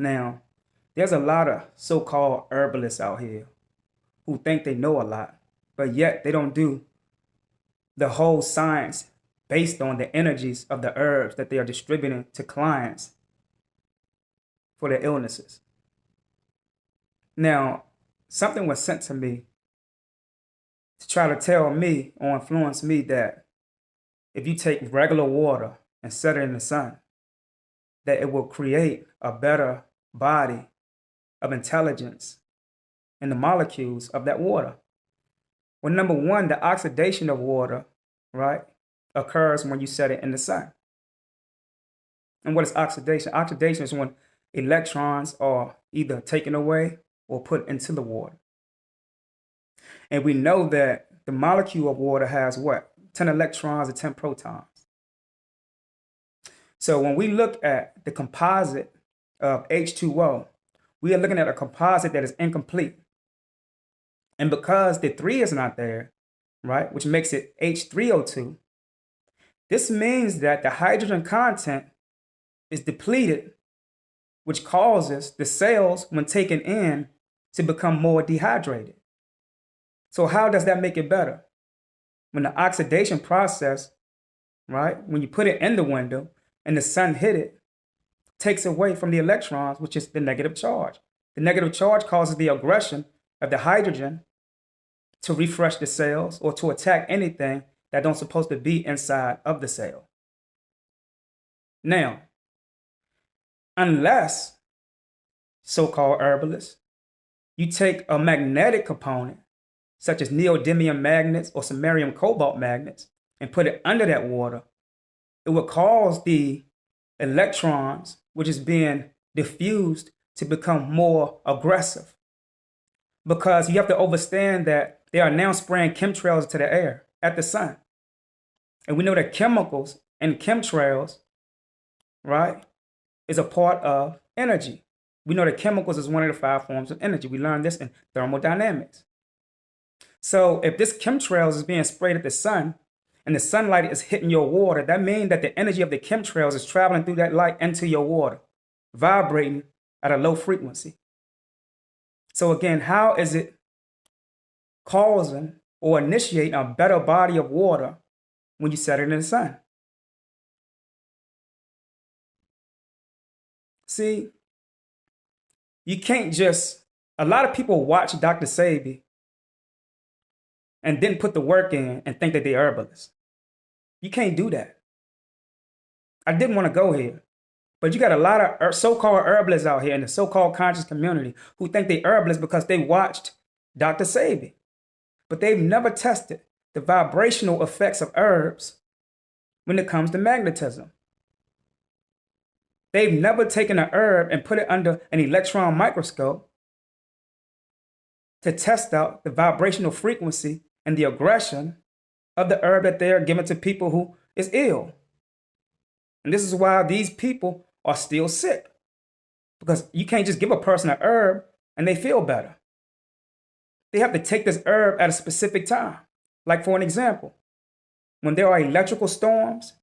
Now, there's a lot of so-called herbalists out here who think they know a lot, but yet they don't do the whole science based on the energies of the herbs that they are distributing to clients for their illnesses. Now, something was sent to me to try to tell me or influence me that if you take regular water and set it in the sun, that it will create a better body of intelligence in the molecules of that water. Well, number one, the oxidation of water, right, occurs when you set it in the sun. And what is oxidation? Oxidation is when electrons are either taken away or put into the water. And we know that the molecule of water has what? 10 electrons and 10 protons. So when we look at the composite of H2O, we are looking at a composite that is incomplete. And because the 3 is not there, right, which makes it H3O2, this means that the hydrogen content is depleted, which causes the cells, when taken in, to become more dehydrated. So how does that make it better? When the oxidation process, right, when you put it in the window and the sun hit it, takes away from the electrons, which is the negative charge. The negative charge causes the aggression of the hydrogen to refresh the cells or to attack anything that don't supposed to be inside of the cell. Now, unless so-called herbalists, you take a magnetic component, such as neodymium magnets or samarium cobalt magnets, and put it under that water, it will cause the electrons, which is being diffused, to become more aggressive. Because you have to understand that they are now spraying chemtrails into the air at the sun. And we know that chemicals and chemtrails, right, is a part of energy. We know that chemicals is one of the 5 forms of energy. We learned this in thermodynamics. So if this chemtrails is being sprayed at the sun and the sunlight is hitting your water, that means that the energy of the chemtrails is traveling through that light into your water, vibrating at a low frequency. So again, how is it causing or initiating a better body of water when you set it in the sun? See, you can't just, a lot of people watch Dr. Sebi and then put the work in and think that they're herbalists. You can't do that. I didn't want to go here, but you got a lot of so-called herbalists out here in the so-called conscious community who think they're herbalists because they watched Dr. Sebi, but they've never tested the vibrational effects of herbs when it comes to magnetism. They've never taken an herb and put it under an electron microscope to test out the vibrational frequency and the aggression of the herb that they're giving to people who is ill. And this is why these people are still sick. Because you can't just give a person an herb and they feel better. They have to take this herb at a specific time. Like for an example, when there are electrical storms,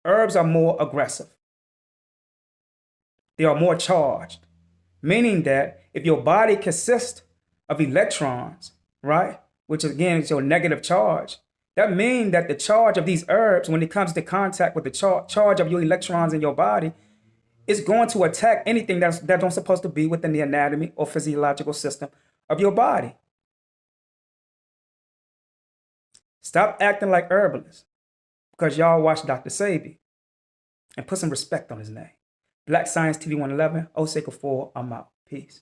herbs are more aggressive. They are more charged, meaning that if your body consists of electrons, right, which again is your negative charge, that means that the charge of these herbs, when it comes to contact with the charge of your electrons in your body, is going to attack anything that don't supposed to be within the anatomy or physiological system of your body. Stop acting like herbalists because y'all watch Dr. Sebi and put some respect on his name. Black Science TV 111, Osei Kufuor, I'm out. Peace.